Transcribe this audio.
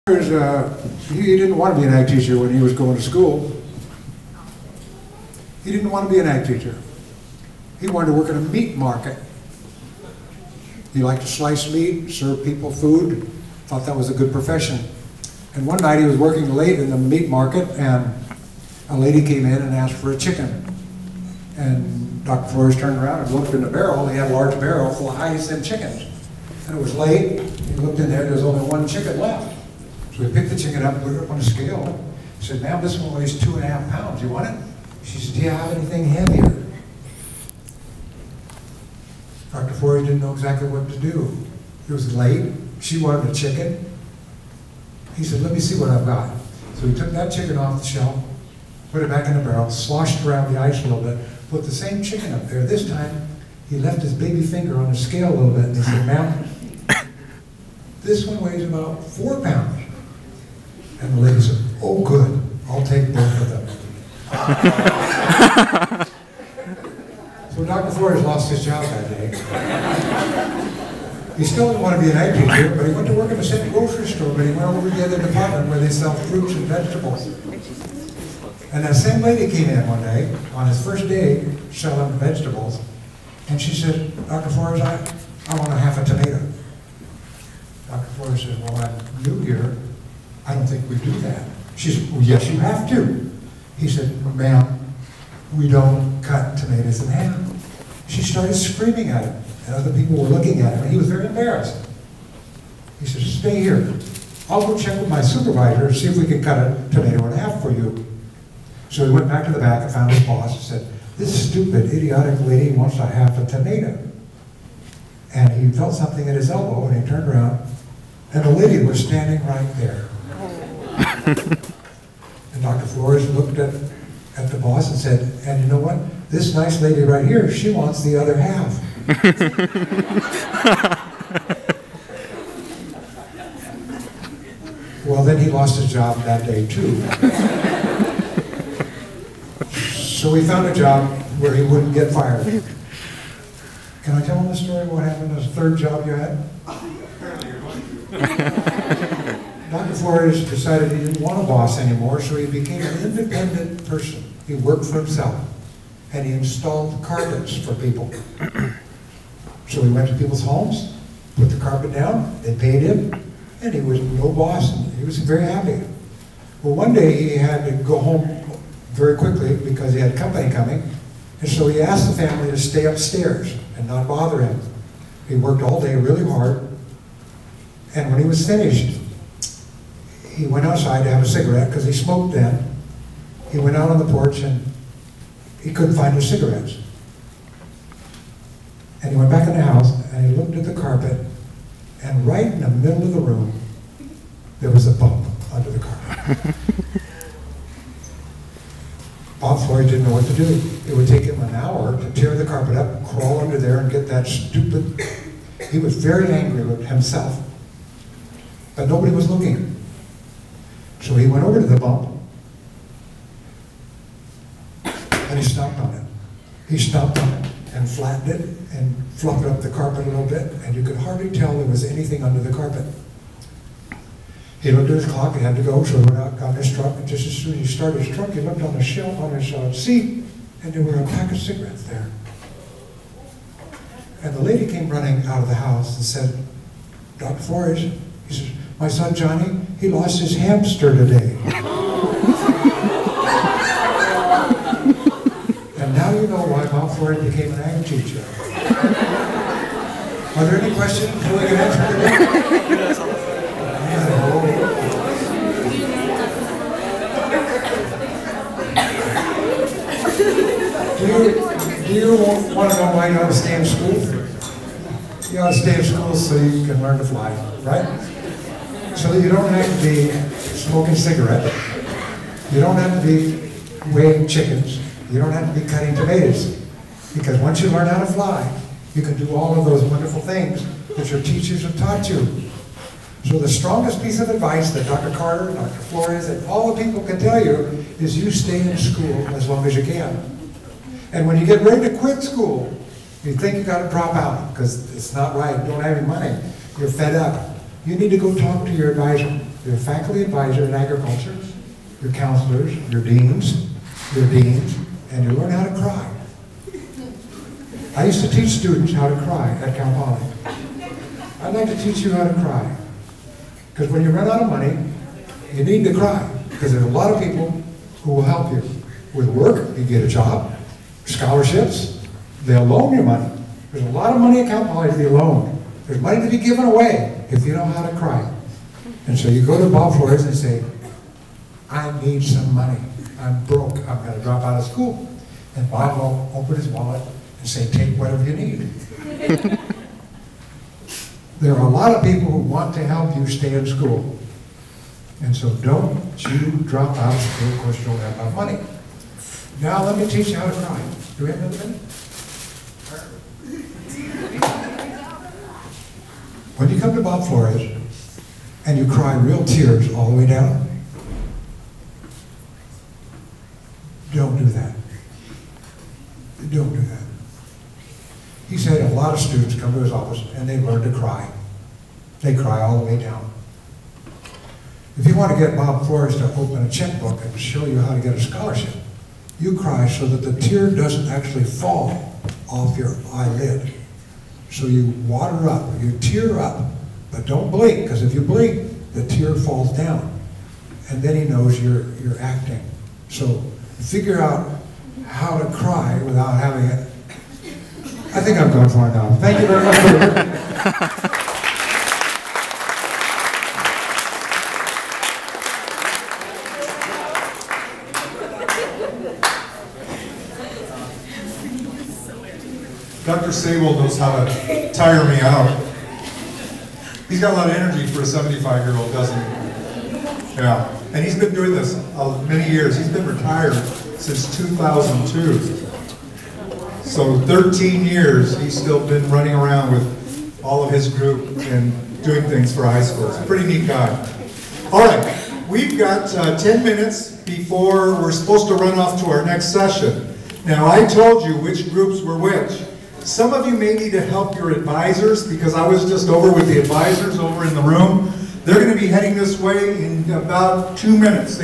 He didn't want to be an ag teacher when he was going to school. He didn't want to be an ag teacher. He wanted to work in a meat market. He liked to slice meat, serve people food, thought that was a good profession. And one night he was working late in the meat market and a lady came in and asked for a chicken. And Dr. Flores turned around and looked in the barrel. He had a large barrel full of high-cent chickens. And it was late. He looked in there, there's only one chicken left. So he picked the chicken up, put it up on a scale. He said, "Ma'am, this one weighs 2.5 pounds. You want it?" She said, "Do you have anything heavier?" Dr. Flores didn't know exactly what to do. It was late. She wanted a chicken. He said, "Let me see what I've got." So he took that chicken off the shelf, put it back in the barrel, sloshed around the ice a little bit, put the same chicken up there. This time, he left his baby finger on the scale a little bit and he said, "Ma'am, this one weighs about 4 pounds. And the lady said, "Oh, good. I'll take both of them." So Dr. Flores lost his job that day. He still didn't want to be an ag teacher, but he went to work in the same grocery store, but he went over to the other department where they sell fruits and vegetables. And that same lady came in one day, on his first day selling vegetables, and she said, "Dr. Flores, I want a half a tomato." Dr. Flores said, "Well, I'm new here. I don't think we do that." She said, "Well, yes, you have to." He said, "Ma'am, we don't cut tomatoes in half." She started screaming at him, and other people were looking at him, and he was very embarrassed. He said, "Stay here. I'll go check with my supervisor and see if we can cut a tomato in half for you." So he went back to the back and found his boss and said, "This stupid, idiotic lady wants a half a tomato." And he felt something at his elbow, and he turned around, and the lady was standing right there. And Dr. Flores looked at the boss and said, "And you know what? This nice lady right here, she wants the other half." Well, then he lost his job that day too. So he found a job where he wouldn't get fired. Can I tell him the story of what happened to the third job you had? Dr. Flores decided he didn't want a boss anymore, so he became an independent person. He worked for himself, and he installed carpets for people. So he went to people's homes, put the carpet down, they paid him, and he was no boss. He was very happy. Well, one day he had to go home very quickly because he had company coming, and so he asked the family to stay upstairs and not bother him. He worked all day really hard, and when he was finished, he went outside to have a cigarette because he smoked then. He went out on the porch and he couldn't find his cigarettes. And he went back in the house and he looked at the carpet, and right in the middle of the room, there was a bump under the carpet. Bob Flores didn't know what to do. It would take him an hour to tear the carpet up, crawl under there and get that stupid... He was very angry with himself, but nobody was looking. So he went over to the bump, and he stomped on it. He stomped on it and flattened it and fluffed up the carpet a little bit, and you could hardly tell there was anything under the carpet. He looked at his clock, he had to go, so he went out, got in his truck, and just as soon as he started his truck, he looked on the shelf on his seat, and there were a pack of cigarettes there. And the lady came running out of the house and said, "Dr. Flores," he says, "my son Johnny, he lost his hamster today." And now you know why Bob Flores became an ag teacher. Are there any questions before we can answer today? Do you want to know why you ought to stay in school? You ought to stay in school so you can learn to fly, right? So that you don't have to be smoking cigarettes. You don't have to be weighing chickens. You don't have to be cutting tomatoes. Because once you learn how to fly, you can do all of those wonderful things that your teachers have taught you. So the strongest piece of advice that Dr. Carter, Dr. Flores, and all the people can tell you is you stay in school as long as you can. And when you get ready to quit school, you think you got to drop out because it's not right, you don't have any money, you're fed up. You need to go talk to your advisor. your faculty advisor in agriculture, your counselors, your deans, and you learn how to cry. I used to teach students how to cry at Cal Poly. I'd like to teach you how to cry. Because when you run out of money, you need to cry. Because there's a lot of people who will help you with work. You get a job, scholarships, they'll loan you money. There's a lot of money at Cal Poly to be loaned. There's money to be given away if you know how to cry. And so you go to Bob Flores and say, I need some money. I'm broke. I'm going to drop out of school. And Bob will open his wallet and say, take whatever you need. There are a lot of people who want to help you stay in school. And so don't you drop out of school because you don't have enough money. Now let me teach you how to cry. Do we have another minute? When you come to Bob Flores and you cry real tears all the way down, don't do that. Don't do that. He said a lot of students come to his office and they learn to cry. They cry all the way down. If you want to get Bob Flores to open a checkbook and show you how to get a scholarship, you cry so that the tear doesn't actually fall off your eyelid. So you water up, you tear up, but don't blink, because if you blink, the tear falls down. And then he knows you're acting. So figure out how to cry without having it. I think I've gone far now. Thank you very much for Dr. Sable knows how to tire me out. He's got a lot of energy for a 75-year-old, doesn't he? Yeah, and he's been doing this many years. He's been retired since 2002. So 13 years, he's still been running around with all of his group and doing things for high schools. A pretty neat guy. All right, we've got 10 minutes before we're supposed to run off to our next session. Now, I told you which groups were which. Some of you may need to help your advisors, because I was just over with the advisors over in the room. They're going to be heading this way in about 2 minutes.